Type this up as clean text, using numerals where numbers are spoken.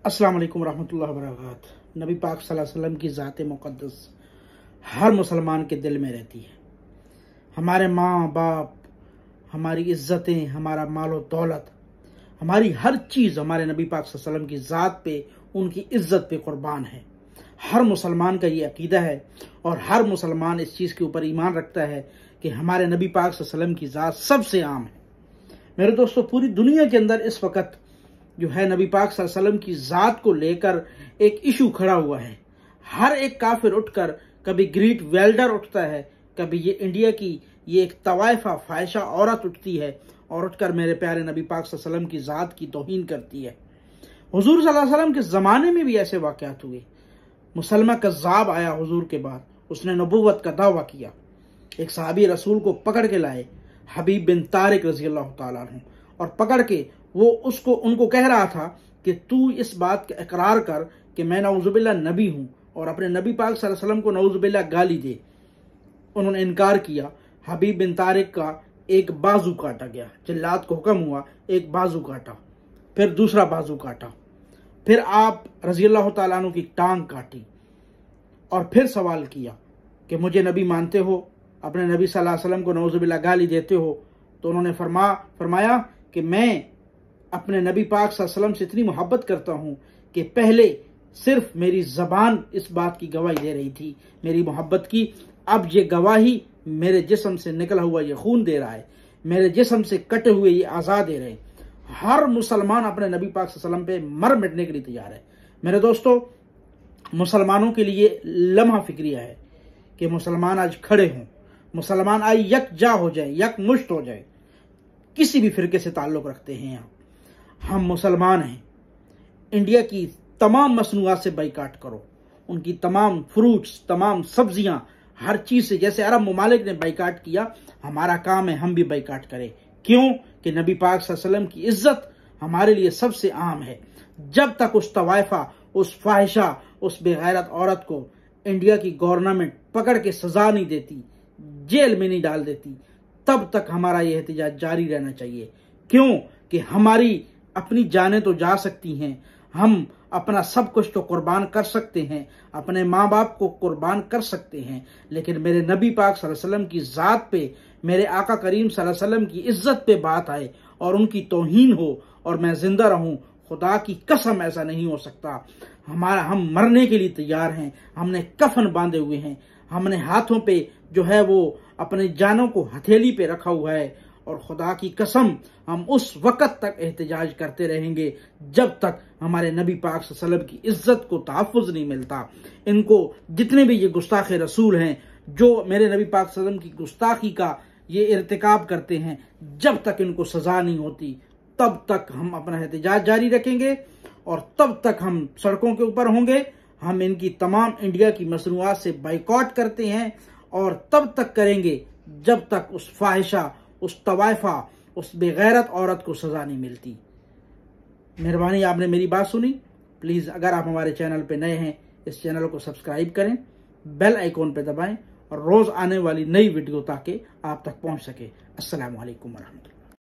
अस्सलाम वालेकुम रहमतुल्लाहि व बरकातहू। नबी पाक सल्लल्लाहु अलैहि वसल्लम की ज़ात मुक़द्दस हर मुसलमान के दिल में रहती है। हमारे माँ बाप, हमारी इज़्ज़तें, हमारा मालो दौलत, हमारी हर चीज़ हमारे नबी पाक सल्लल्लाहु अलैहि वसल्लम की ज़ात पे, उनकी इज़्ज़त पे कुर्बान है। हर मुसलमान का ये अकीदा है और हर मुसलमान इस चीज़ के ऊपर ईमान रखता है कि हमारे नबी पाक सल्लल्लाहु अलैहि वसल्लम की ज़ात सबसे आम है। मेरे दोस्तों, पूरी दुनिया के अंदर इस वक्त जो है नबी पाक सल्लल्लाहु अलैहि वसल्लम की ज़ात को लेकर एक इशू खड़ा हुआ है। हर एक काफिर उठकर, कभी ग्रीट वेल्डर उठता है, कभी ये इंडिया की ये एक तवाइफा फाहिशा औरत उठती है और उठकर मेरे प्यारे नबी पाक सल्लल्लाहु अलैहि वसल्लम की ज़ात की तौहीन करती है। हुजूर सल्लल्लाहु अलैहि वसल्लम के ज़माने में भी ऐसे वाक़यात हुए। मुसलमा कज़्ज़ाब आया हुजूर के बाद, उसने नबूवत का दावा किया। एक सहाबी रसूल को पकड़ के लाए, हबीब बिन तारिक रज़ी अल्लाह तआला अन्हु, और पकड़ के वो उनको कह रहा था कि तू इस बात का इकरार कर कि मैं नऊज़ुबिल्लाह नबी हूँ, और अपने नबी पाक सल्लल्लाहु अलैहि वसल्लम को नऊज़ुबिल्लाह गाली दे। उन्होंने इनकार किया। हबीब बिन तारिक का एक बाजू काटा गया। जल्लाद को हुक्म हुआ, एक बाजू काटा, फिर दूसरा बाजू काटा, फिर आप रज़ी अल्लाह तआला अन्हु की टांग काटी, और फिर सवाल किया कि मुझे नबी मानते हो, अपने नबी सल्लल्लाहु अलैहि वसल्लम को नऊज़ुबिल्लाह गाली देते हो? तो उन्होंने फरमाया कि मैं अपने नबी पाक सल्लल्लाहु अलैहि वसल्लम से इतनी मोहब्बत करता हूँ कि पहले सिर्फ मेरी ज़बान इस बात की गवाही दे रही थी, मेरी मोहब्बत की। अब ये गवाही मेरे जिस्म से निकला हुआ ये खून दे रहा है, मेरे जिस्म से कटे हुए ये आज़ा दे रहे हैं। हर मुसलमान अपने नबी पाक सल्लल्लाहु अलैहि वसल्लम पे मर मिटने के लिए तैयार है। मेरे दोस्तों, मुसलमानों के लिए लम्हा फिक्रिया है कि मुसलमान आज खड़े हों, मुसलमान आज यकजा हो जाए, यकमुश्त हो जाए। किसी भी फिरके से ताल्लुक़ रखते हैं आप, हम मुसलमान हैं। इंडिया की तमाम मसनूआत से बाइकाट करो, उनकी तमाम फ्रूट्स, तमाम सब्जियां, हर चीज़ से, जैसे अरब ममालिक ने बाइकाट किया, हमारा काम है हम भी बाइकाट करें। क्यों? कि नबी पाक सल्लल्लाहु अलैहि वसल्लम की इज्जत हमारे लिए सबसे आम है। जब तक उस तवाइफा, उस फाहिशा, उस बेगैरत औरत को इंडिया की गवर्नमेंट पकड़ के सजा नहीं देती, जेल में नहीं डाल देती, तब तक हमारा यह एहतजाज जारी रहना चाहिए। क्यों? कि हमारी अपनी जानें तो जा सकती हैं, हम अपना सब कुछ तो कुर्बान कर सकते हैं, अपने माँ बाप को कुर्बान कर सकते हैं, लेकिन मेरे नबी पाक सल्लल्लाहु अलैहि वसल्लम की ज़ात पे, मेरे आका करीम सल्लल्लाहु अलैहि वसल्लम की इज्जत पे बात आए और उनकी तौहीन हो और मैं जिंदा रहूं, खुदा की कसम ऐसा नहीं हो सकता। हम मरने के लिए तैयार हैं, हमने कफन बांधे हुए हैं, हमने हाथों पे जो है वो अपने जानों को हथेली पे रखा हुआ है, और खुदा की कसम हम उस वक़्त तक एहतजाज करते रहेंगे जब तक हमारे नबी पाक सल्लल्लाहु अलैहि वसल्लम की इज्जत को तहफ़्फ़ुज़ नहीं मिलता। इनको जितने भी ये गुस्ताख रसूल हैं जो मेरे नबी पाक सल्लल्लाहु अलैहि वसल्लम की गुस्ताखी का ये इर्तिकाब करते हैं, जब तक इनको सज़ा नहीं होती तब तक हम अपना एहतजाज जारी रखेंगे और तब तक हम सड़कों के ऊपर होंगे। हम इनकी तमाम इंडिया की मसनूआत से बाइकॉट करते हैं और तब तक करेंगे जब तक उस फाहिशा, उस तवाइफा, उस बेगैरत औरत को सजा नहीं मिलती। मेहरबानी, आपने मेरी बात सुनी। प्लीज़, अगर आप हमारे चैनल पे नए हैं, इस चैनल को सब्सक्राइब करें, बेल आइकॉन पे दबाएं और रोज़ आने वाली नई वीडियो ताकि आप तक पहुंच सके। अस्सलामु अलैकुम व रहमतुल्लाह।